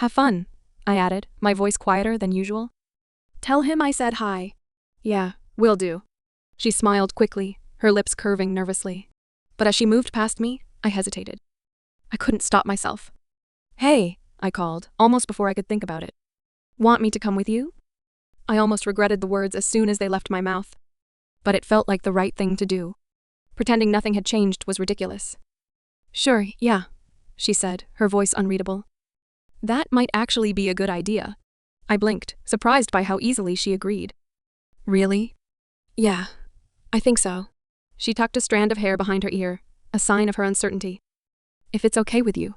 Have fun, I added, my voice quieter than usual. Tell him I said hi. Yeah, will do. She smiled quickly, her lips curving nervously. But as she moved past me, I hesitated. I couldn't stop myself. Hey, I called, almost before I could think about it. Want me to come with you? I almost regretted the words as soon as they left my mouth. But it felt like the right thing to do. Pretending nothing had changed was ridiculous. Sure, yeah, she said, her voice unreadable. That might actually be a good idea. I blinked, surprised by how easily she agreed. Really? Yeah, I think so. She tucked a strand of hair behind her ear, a sign of her uncertainty. If it's okay with you.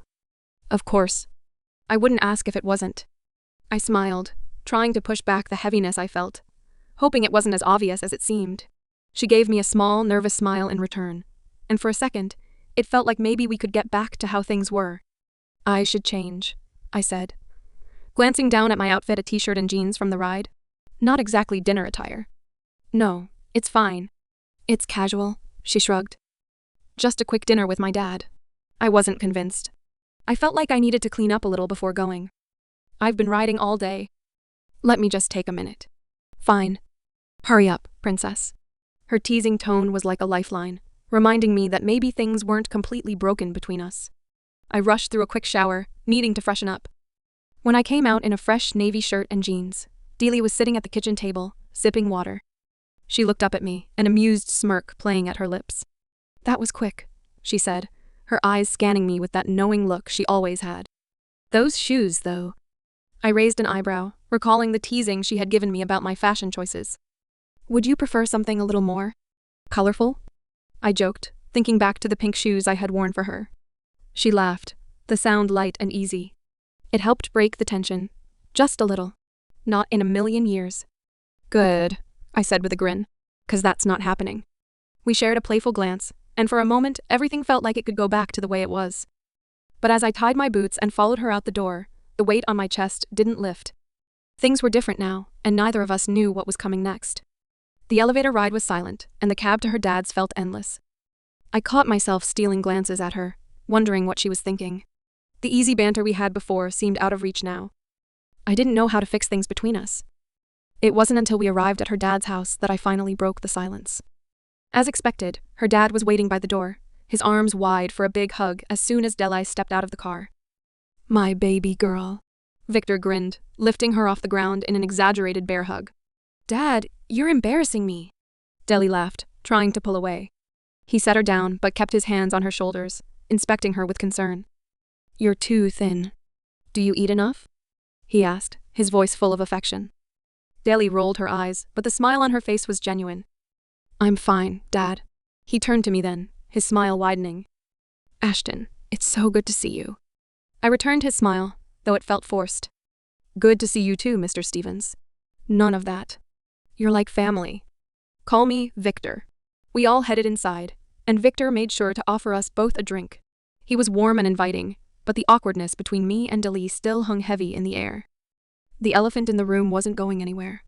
Of course. I wouldn't ask if it wasn't. I smiled, trying to push back the heaviness I felt, hoping it wasn't as obvious as it seemed. She gave me a small, nervous smile in return, and for a second, it felt like maybe we could get back to how things were. I should change, I said, glancing down at my outfit, a t-shirt and jeans from the ride. Not exactly dinner attire. No, it's fine. It's casual, she shrugged. Just a quick dinner with my dad. I wasn't convinced. I felt like I needed to clean up a little before going. I've been riding all day. Let me just take a minute. Fine. Hurry up, princess. Her teasing tone was like a lifeline, reminding me that maybe things weren't completely broken between us. I rushed through a quick shower, needing to freshen up. When I came out in a fresh navy shirt and jeans, Deely was sitting at the kitchen table, sipping water. She looked up at me, an amused smirk playing at her lips. That was quick, she said, her eyes scanning me with that knowing look she always had. Those shoes, though. I raised an eyebrow, recalling the teasing she had given me about my fashion choices. Would you prefer something a little more colorful? I joked, thinking back to the pink shoes I had worn for her. She laughed, the sound light and easy. It helped break the tension. Just a little. Not in a million years. Good, I said with a grin, 'cause that's not happening. We shared a playful glance, and for a moment everything felt like it could go back to the way it was. But as I tied my boots and followed her out the door, the weight on my chest didn't lift. Things were different now, and neither of us knew what was coming next. The elevator ride was silent, and the cab to her dad's felt endless. I caught myself stealing glances at her, wondering what she was thinking. The easy banter we had before seemed out of reach now. I didn't know how to fix things between us. It wasn't until we arrived at her dad's house that I finally broke the silence. As expected, her dad was waiting by the door, his arms wide for a big hug as soon as Deli stepped out of the car. My baby girl. Victor grinned, lifting her off the ground in an exaggerated bear hug. Dad, you're embarrassing me. Deli laughed, trying to pull away. He set her down but kept his hands on her shoulders, inspecting her with concern. You're too thin. Do you eat enough? He asked, his voice full of affection. Deli rolled her eyes, but the smile on her face was genuine. I'm fine, Dad. He turned to me then, his smile widening. Ashton, it's so good to see you. I returned his smile, though it felt forced. Good to see you too, Mr. Stevens. None of that. You're like family. Call me Victor. We all headed inside, and Victor made sure to offer us both a drink. He was warm and inviting, but the awkwardness between me and Deli still hung heavy in the air. The elephant in the room wasn't going anywhere.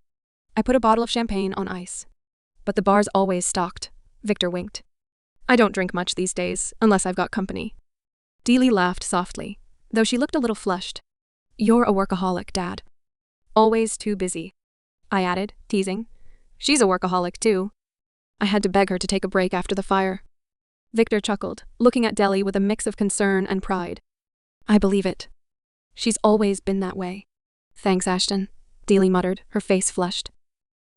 I put a bottle of champagne on ice. But the bar's always stocked, Victor winked. I don't drink much these days, unless I've got company. Deely laughed softly, though she looked a little flushed. You're a workaholic, Dad. Always too busy. I added, teasing. She's a workaholic too. I had to beg her to take a break after the fire. Victor chuckled, looking at Deli with a mix of concern and pride. I believe it. She's always been that way. Thanks, Ashton, Deely muttered, her face flushed.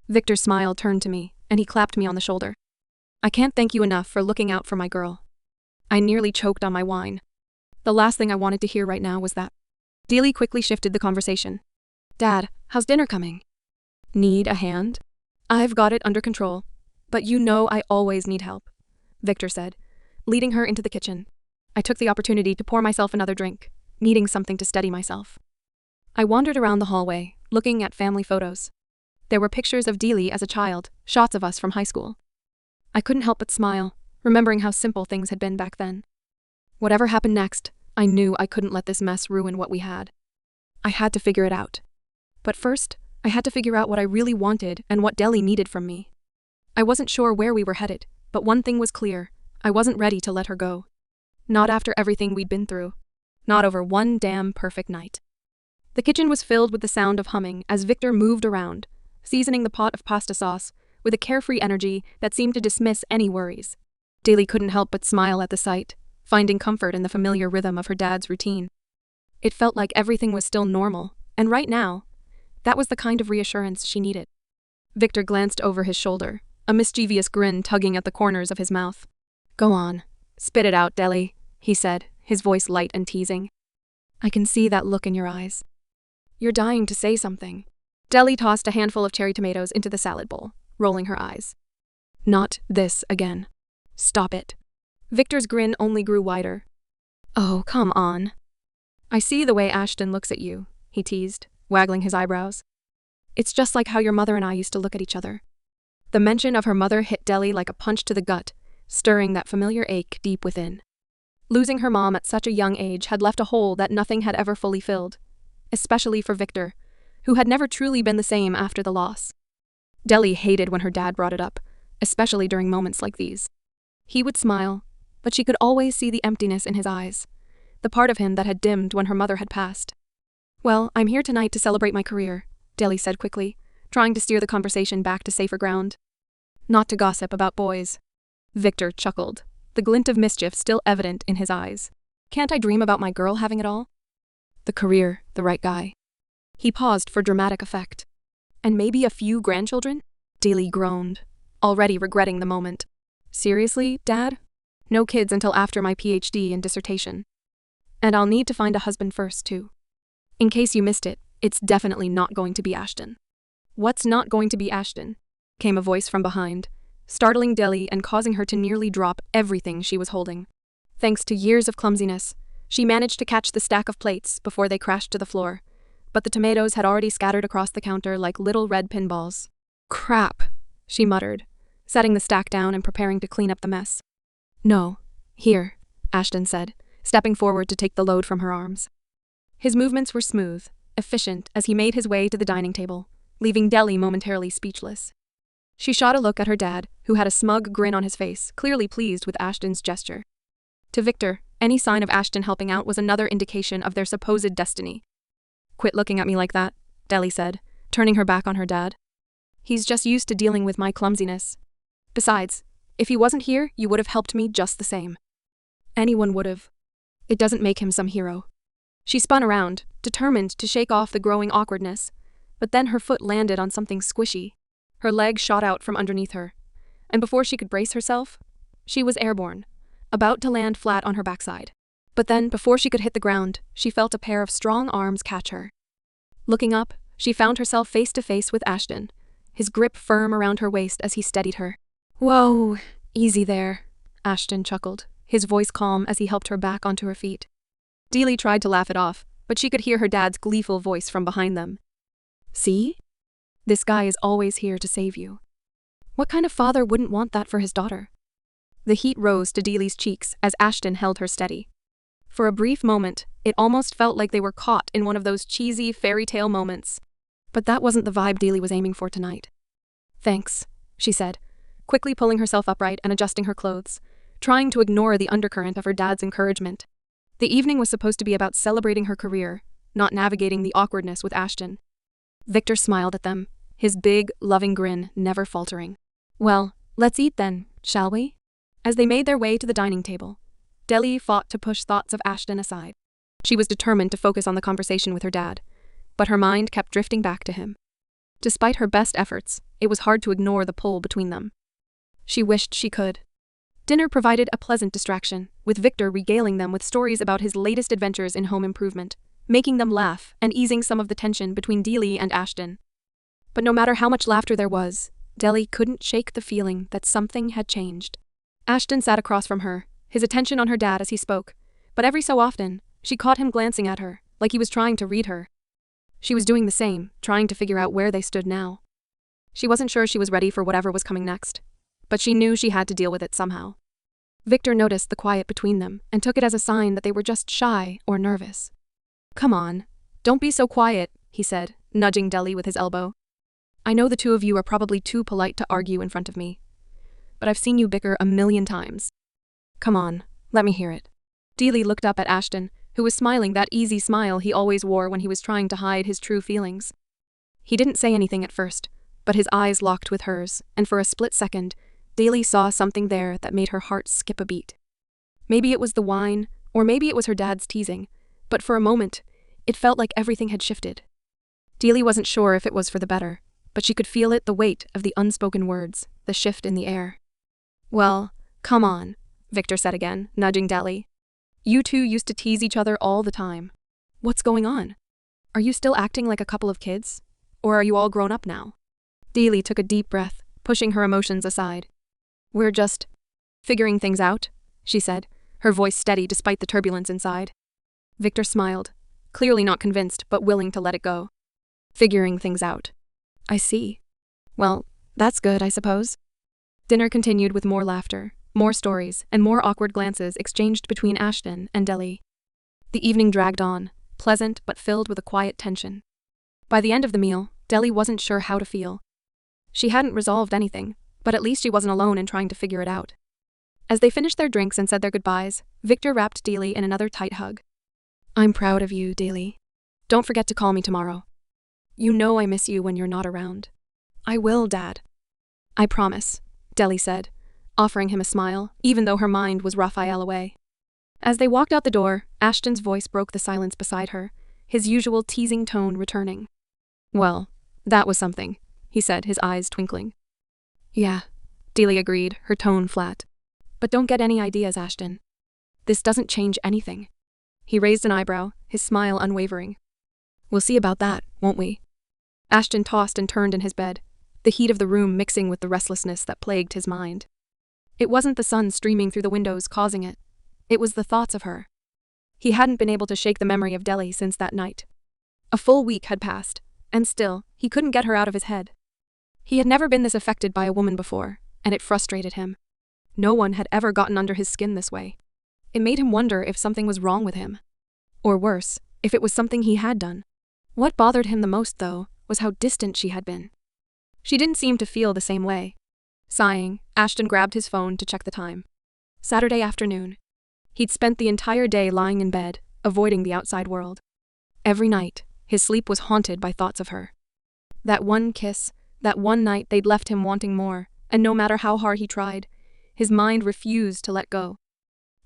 Victor's smile turned to me, and he clapped me on the shoulder. I can't thank you enough for looking out for my girl. I nearly choked on my wine. The last thing I wanted to hear right now was that. Deely quickly shifted the conversation. Dad, how's dinner coming? Need a hand? I've got it under control, but you know I always need help, Victor said, leading her into the kitchen. I took the opportunity to pour myself another drink, needing something to steady myself. I wandered around the hallway, looking at family photos. There were pictures of Deely as a child, shots of us from high school. I couldn't help but smile, remembering how simple things had been back then. Whatever happened next, I knew I couldn't let this mess ruin what we had. I had to figure it out. But first, I had to figure out what I really wanted and what Deli needed from me. I wasn't sure where we were headed, but one thing was clear. I wasn't ready to let her go. Not after everything we'd been through. Not over one damn perfect night. The kitchen was filled with the sound of humming as Victor moved around, seasoning the pot of pasta sauce with a carefree energy that seemed to dismiss any worries. Daly couldn't help but smile at the sight, finding comfort in the familiar rhythm of her dad's routine. It felt like everything was still normal, and right now, that was the kind of reassurance she needed. Victor glanced over his shoulder, a mischievous grin tugging at the corners of his mouth. "Go on. Spit it out, Deli," he said, his voice light and teasing. "I can see that look in your eyes. You're dying to say something." Deli tossed a handful of cherry tomatoes into the salad bowl, rolling her eyes. "Not this again. Stop it." Victor's grin only grew wider. "Oh, come on. I see the way Ashton looks at you," he teased, waggling his eyebrows. "It's just like how your mother and I used to look at each other." The mention of her mother hit Deli like a punch to the gut, stirring that familiar ache deep within. Losing her mom at such a young age had left a hole that nothing had ever fully filled, especially for Victor, who had never truly been the same after the loss. Deli hated when her dad brought it up, especially during moments like these. He would smile, but she could always see the emptiness in his eyes, the part of him that had dimmed when her mother had passed. "Well, I'm here tonight to celebrate my career," Deli said quickly, trying to steer the conversation back to safer ground. "Not to gossip about boys." Victor chuckled, the glint of mischief still evident in his eyes. "Can't I dream about my girl having it all? The career, the right guy." He paused for dramatic effect. "And maybe a few grandchildren?" Deli groaned, already regretting the moment. "Seriously, Dad? No kids until after my PhD and dissertation. And I'll need to find a husband first, too. In case you missed it, it's definitely not going to be Ashton." "What's not going to be Ashton?" came a voice from behind, startling Deli and causing her to nearly drop everything she was holding. Thanks to years of clumsiness, she managed to catch the stack of plates before they crashed to the floor, but the tomatoes had already scattered across the counter like little red pinballs. "Crap," she muttered, setting the stack down and preparing to clean up the mess. "No. Here," Ashton said, stepping forward to take the load from her arms. His movements were smooth, efficient as he made his way to the dining table, leaving Deli momentarily speechless. She shot a look at her dad, who had a smug grin on his face, clearly pleased with Ashton's gesture. To Victor, any sign of Ashton helping out was another indication of their supposed destiny. "Quit looking at me like that," Deli said, turning her back on her dad. "He's just used to dealing with my clumsiness. Besides, if he wasn't here, you would have helped me just the same. Anyone would have. It doesn't make him some hero." She spun around, determined to shake off the growing awkwardness, but then her foot landed on something squishy. Her leg shot out from underneath her, and before she could brace herself, she was airborne, about to land flat on her backside. But then, before she could hit the ground, she felt a pair of strong arms catch her. Looking up, she found herself face to face with Ashton, his grip firm around her waist as he steadied her. "Whoa, easy there," Ashton chuckled, his voice calm as he helped her back onto her feet. Deli tried to laugh it off, but she could hear her dad's gleeful voice from behind them. "See? This guy is always here to save you. What kind of father wouldn't want that for his daughter?" The heat rose to Deli's cheeks as Ashton held her steady. For a brief moment, it almost felt like they were caught in one of those cheesy fairy tale moments. But that wasn't the vibe Deli was aiming for tonight. "Thanks," she said, quickly pulling herself upright and adjusting her clothes, trying to ignore the undercurrent of her dad's encouragement. The evening was supposed to be about celebrating her career, not navigating the awkwardness with Ashton. Victor smiled at them, his big, loving grin never faltering. "Well, let's eat then, shall we?" As they made their way to the dining table, Deli fought to push thoughts of Ashton aside. She was determined to focus on the conversation with her dad, but her mind kept drifting back to him. Despite her best efforts, it was hard to ignore the pull between them. She wished she could. Dinner provided a pleasant distraction, with Victor regaling them with stories about his latest adventures in home improvement, making them laugh and easing some of the tension between Deli and Ashton. But no matter how much laughter there was, Deli couldn't shake the feeling that something had changed. Ashton sat across from her, his attention on her dad as he spoke, but every so often, she caught him glancing at her, like he was trying to read her. She was doing the same, trying to figure out where they stood now. She wasn't sure she was ready for whatever was coming next, but she knew she had to deal with it somehow. Victor noticed the quiet between them and took it as a sign that they were just shy or nervous. "Come on, don't be so quiet," he said, nudging Deli with his elbow. "I know the two of you are probably too polite to argue in front of me, but I've seen you bicker 1,000,000 times. Come on, let me hear it." Deli looked up at Ashton, who was smiling that easy smile he always wore when he was trying to hide his true feelings. He didn't say anything at first, but his eyes locked with hers, and for a split second, Daly saw something there that made her heart skip a beat. Maybe it was the wine, or maybe it was her dad's teasing, but for a moment, it felt like everything had shifted. Daly wasn't sure if it was for the better, but she could feel it, the weight of the unspoken words, the shift in the air. "Well, come on," Victor said again, nudging Daly. "You two used to tease each other all the time. What's going on? Are you still acting like a couple of kids? Or are you all grown up now?" Daly took a deep breath, pushing her emotions aside. "We're just figuring things out," she said, her voice steady despite the turbulence inside. Victor smiled, clearly not convinced but willing to let it go. "Figuring things out. I see. Well, that's good, I suppose." Dinner continued with more laughter, more stories, and more awkward glances exchanged between Ashton and Daly. The evening dragged on, pleasant but filled with a quiet tension. By the end of the meal, Daly wasn't sure how to feel. She hadn't resolved anything, but at least she wasn't alone in trying to figure it out. As they finished their drinks and said their goodbyes, Victor wrapped Daly in another tight hug. "I'm proud of you, Daly. Don't forget to call me tomorrow. You know I miss you when you're not around." "I will, Dad." "I promise," Daly said, offering him a smile, even though her mind was Raphael away. As they walked out the door, Ashton's voice broke the silence beside her, his usual teasing tone returning. "Well, that was something," he said, his eyes twinkling. "Yeah," Daly agreed, her tone flat. "But don't get any ideas, Ashton. This doesn't change anything." He raised an eyebrow, his smile unwavering. "We'll see about that, won't we?" Ashton tossed and turned in his bed, the heat of the room mixing with the restlessness that plagued his mind. It wasn't the sun streaming through the windows causing it. It was the thoughts of her. He hadn't been able to shake the memory of Daly since that night. A full week had passed, and still, he couldn't get her out of his head. He had never been this affected by a woman before, and it frustrated him. No one had ever gotten under his skin this way. It made him wonder if something was wrong with him. Or worse, if it was something he had done. What bothered him the most, though, was how distant she had been. She didn't seem to feel the same way. Sighing, Ashton grabbed his phone to check the time. Saturday afternoon. He'd spent the entire day lying in bed, avoiding the outside world. Every night, his sleep was haunted by thoughts of her. That one kiss, that one night they'd left him wanting more, and no matter how hard he tried, his mind refused to let go.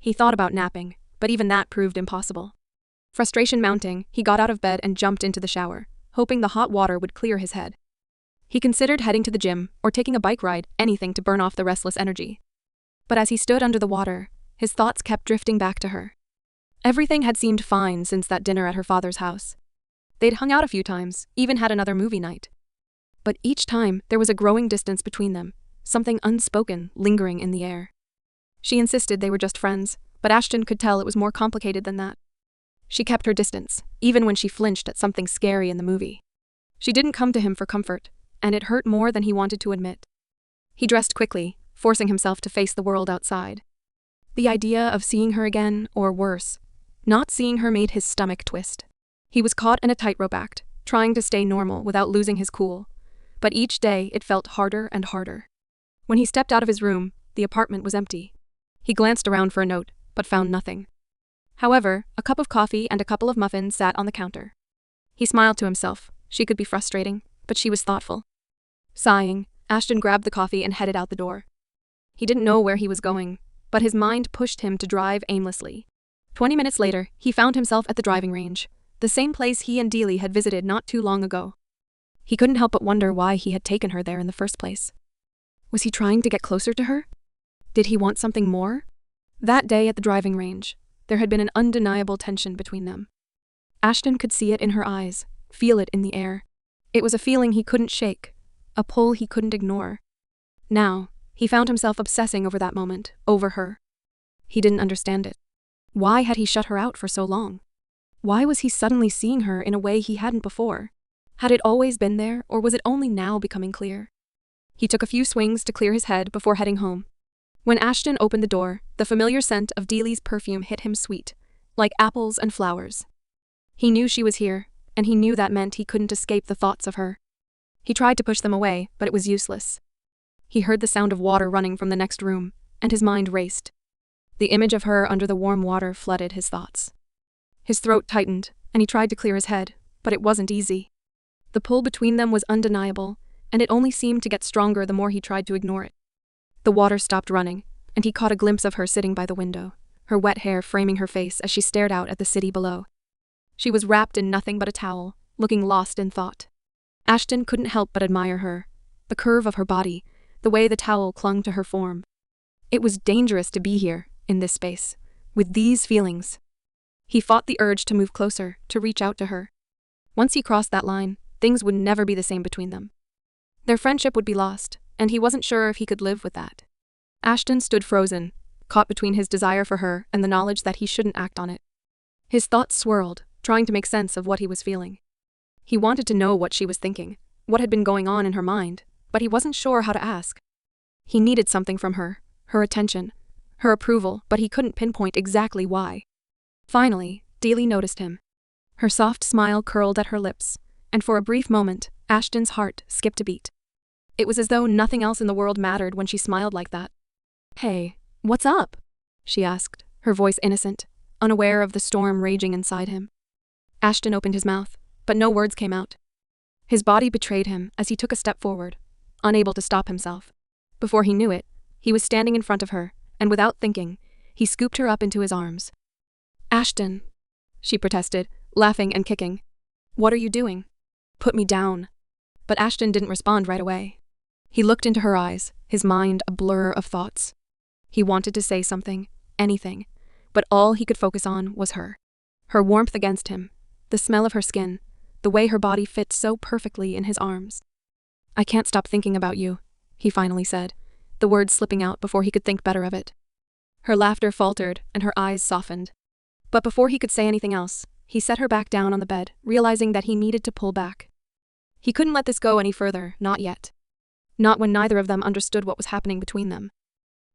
He thought about napping, but even that proved impossible. Frustration mounting, he got out of bed and jumped into the shower, hoping the hot water would clear his head. He considered heading to the gym or taking a bike ride, anything to burn off the restless energy. But as he stood under the water, his thoughts kept drifting back to her. Everything had seemed fine since that dinner at her father's house. They'd hung out a few times, even had another movie night. But each time, there was a growing distance between them, something unspoken lingering in the air. She insisted they were just friends, but Ashton could tell it was more complicated than that. She kept her distance, even when she flinched at something scary in the movie. She didn't come to him for comfort, and it hurt more than he wanted to admit. He dressed quickly, forcing himself to face the world outside. The idea of seeing her again, or worse, not seeing her, made his stomach twist. He was caught in a tightrope act, trying to stay normal without losing his cool. But each day it felt harder and harder. When he stepped out of his room, the apartment was empty. He glanced around for a note, but found nothing. However, a cup of coffee and a couple of muffins sat on the counter. He smiled to himself. She could be frustrating, but she was thoughtful. Sighing, Ashton grabbed the coffee and headed out the door. He didn't know where he was going, but his mind pushed him to drive aimlessly. 20 minutes later, he found himself at the driving range, the same place he and Daly had visited not too long ago. He couldn't help but wonder why he had taken her there in the first place. Was he trying to get closer to her? Did he want something more? That day at the driving range, there had been an undeniable tension between them. Ashton could see it in her eyes, feel it in the air. It was a feeling he couldn't shake, a pull he couldn't ignore. Now, he found himself obsessing over that moment, over her. He didn't understand it. Why had he shut her out for so long? Why was he suddenly seeing her in a way he hadn't before? Had it always been there, or was it only now becoming clear? He took a few swings to clear his head before heading home. When Ashton opened the door, the familiar scent of Daly's perfume hit him sweet, like apples and flowers. He knew she was here, and he knew that meant he couldn't escape the thoughts of her. He tried to push them away, but it was useless. He heard the sound of water running from the next room, and his mind raced. The image of her under the warm water flooded his thoughts. His throat tightened, and he tried to clear his head, but it wasn't easy. The pull between them was undeniable, and it only seemed to get stronger the more he tried to ignore it. The water stopped running, and he caught a glimpse of her sitting by the window, her wet hair framing her face as she stared out at the city below. She was wrapped in nothing but a towel, looking lost in thought. Ashton couldn't help but admire her, the curve of her body, the way the towel clung to her form. It was dangerous to be here, in this space, with these feelings. He fought the urge to move closer, to reach out to her. Once he crossed that line, things would never be the same between them. Their friendship would be lost, and he wasn't sure if he could live with that. Ashton stood frozen, caught between his desire for her and the knowledge that he shouldn't act on it. His thoughts swirled, trying to make sense of what he was feeling. He wanted to know what she was thinking, what had been going on in her mind, but he wasn't sure how to ask. He needed something from her, her attention, her approval, but he couldn't pinpoint exactly why. Finally, Dealey noticed him. Her soft smile curled at her lips, and for a brief moment, Ashton's heart skipped a beat. It was as though nothing else in the world mattered when she smiled like that. "Hey, what's up?" she asked, her voice innocent, unaware of the storm raging inside him. Ashton opened his mouth, but no words came out. His body betrayed him as he took a step forward, unable to stop himself. Before he knew it, he was standing in front of her, and without thinking, he scooped her up into his arms. "Ashton," she protested, laughing and kicking. "What are you doing? Put me down." But Ashton didn't respond right away. He looked into her eyes, his mind a blur of thoughts. He wanted to say something, anything, but all he could focus on was her. Her warmth against him, the smell of her skin, the way her body fit so perfectly in his arms. "I can't stop thinking about you," he finally said, the words slipping out before he could think better of it. Her laughter faltered and her eyes softened. But before he could say anything else, he set her back down on the bed, realizing that he needed to pull back. He couldn't let this go any further, not yet. Not when neither of them understood what was happening between them.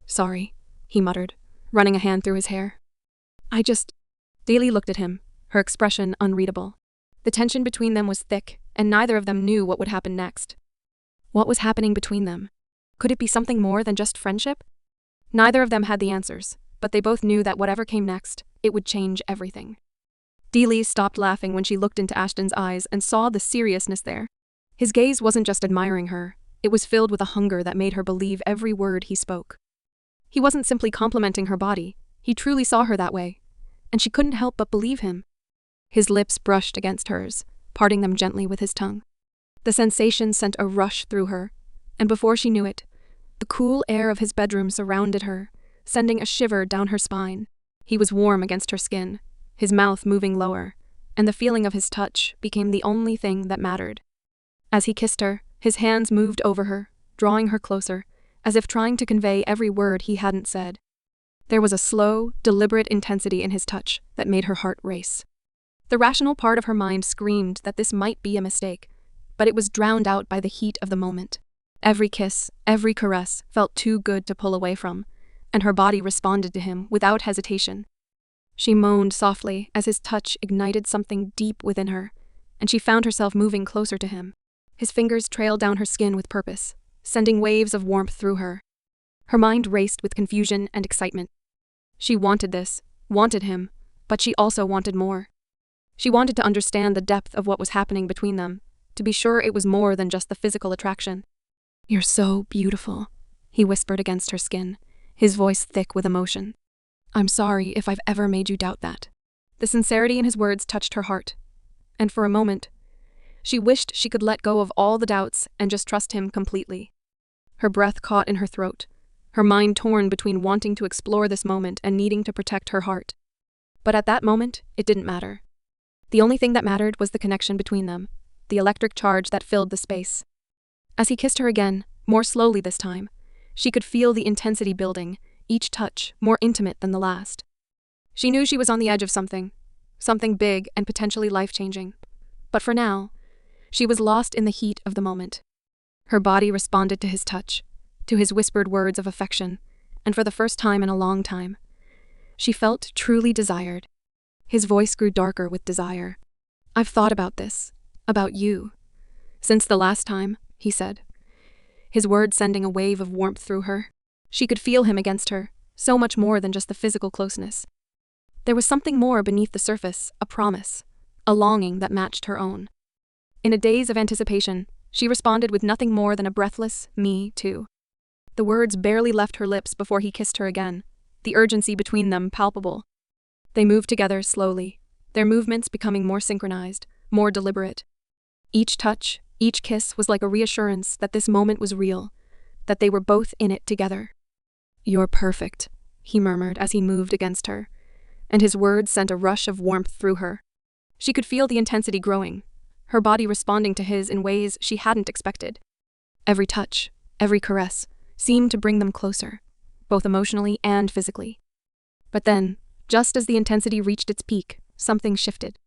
"Sorry," he muttered, running a hand through his hair. Dealey looked at him, her expression unreadable. The tension between them was thick, and neither of them knew what would happen next. What was happening between them? Could it be something more than just friendship? Neither of them had the answers, but they both knew that whatever came next, it would change everything. Dealey stopped laughing when she looked into Ashton's eyes and saw the seriousness there. His gaze wasn't just admiring her, it was filled with a hunger that made her believe every word he spoke. He wasn't simply complimenting her body, he truly saw her that way, and she couldn't help but believe him. His lips brushed against hers, parting them gently with his tongue. The sensation sent a rush through her, and before she knew it, the cool air of his bedroom surrounded her, sending a shiver down her spine. He was warm against her skin, his mouth moving lower, and the feeling of his touch became the only thing that mattered. As he kissed her, his hands moved over her, drawing her closer, as if trying to convey every word he hadn't said. There was a slow, deliberate intensity in his touch that made her heart race. The rational part of her mind screamed that this might be a mistake, but it was drowned out by the heat of the moment. Every kiss, every caress felt too good to pull away from, and her body responded to him without hesitation. She moaned softly as his touch ignited something deep within her, and she found herself moving closer to him. His fingers trailed down her skin with purpose, sending waves of warmth through her. Her mind raced with confusion and excitement. She wanted this, wanted him, but she also wanted more. She wanted to understand the depth of what was happening between them, to be sure it was more than just the physical attraction. "You're so beautiful," he whispered against her skin, his voice thick with emotion. "I'm sorry if I've ever made you doubt that." The sincerity in his words touched her heart, and for a moment, she wished she could let go of all the doubts and just trust him completely. Her breath caught in her throat, her mind torn between wanting to explore this moment and needing to protect her heart. But at that moment, it didn't matter. The only thing that mattered was the connection between them, the electric charge that filled the space. As he kissed her again, more slowly this time, she could feel the intensity building, each touch more intimate than the last. She knew she was on the edge of something big and potentially life-changing. But for now, she was lost in the heat of the moment. Her body responded to his touch, to his whispered words of affection, and for the first time in a long time, she felt truly desired. His voice grew darker with desire. "I've thought about this, about you, since the last time," he said, his words sending a wave of warmth through her. She could feel him against her, so much more than just the physical closeness. There was something more beneath the surface, a promise, a longing that matched her own. In a daze of anticipation, she responded with nothing more than a breathless, "Me too." The words barely left her lips before he kissed her again, the urgency between them palpable. They moved together slowly, their movements becoming more synchronized, more deliberate. Each touch, each kiss was like a reassurance that this moment was real, that they were both in it together. "You're perfect," he murmured as he moved against her, and his words sent a rush of warmth through her. She could feel the intensity growing, her body responding to his in ways she hadn't expected. Every touch, every caress, seemed to bring them closer, both emotionally and physically. But then, just as the intensity reached its peak, something shifted.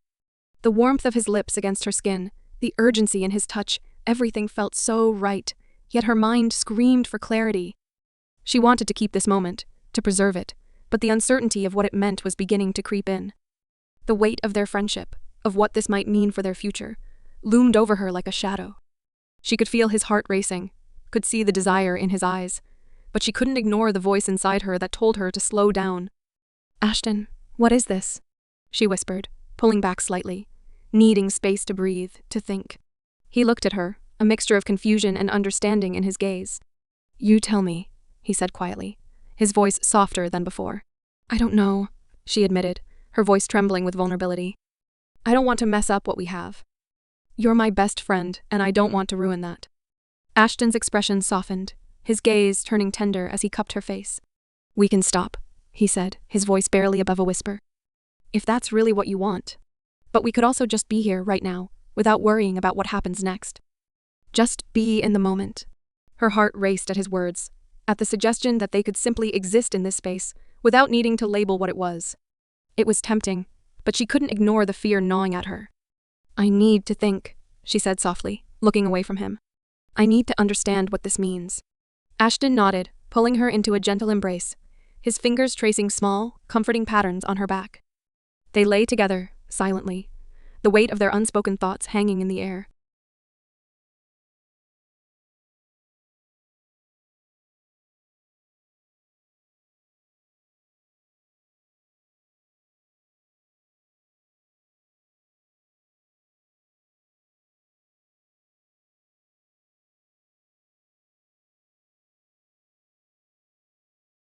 The warmth of his lips against her skin, the urgency in his touch, everything felt so right, yet her mind screamed for clarity. She wanted to keep this moment, to preserve it, but the uncertainty of what it meant was beginning to creep in. The weight of their friendship, of what this might mean for their future, loomed over her like a shadow. She could feel his heart racing, could see the desire in his eyes, but she couldn't ignore the voice inside her that told her to slow down. "Ashton, what is this?" she whispered, pulling back slightly, needing space to breathe, to think. He looked at her, a mixture of confusion and understanding in his gaze. "You tell me," he said quietly, his voice softer than before. "I don't know," she admitted, her voice trembling with vulnerability. "I don't want to mess up what we have. You're my best friend, and I don't want to ruin that." Ashton's expression softened, his gaze turning tender as he cupped her face. "We can stop," he said, his voice barely above a whisper. "If that's really what you want. But we could also just be here right now, without worrying about what happens next. Just be in the moment." Her heart raced at his words, at the suggestion that they could simply exist in this space, without needing to label what it was. It was tempting, but she couldn't ignore the fear gnawing at her. "I need to think," she said softly, looking away from him. "I need to understand what this means." Ashton nodded, pulling her into a gentle embrace, his fingers tracing small, comforting patterns on her back. They lay together, silently, the weight of their unspoken thoughts hanging in the air.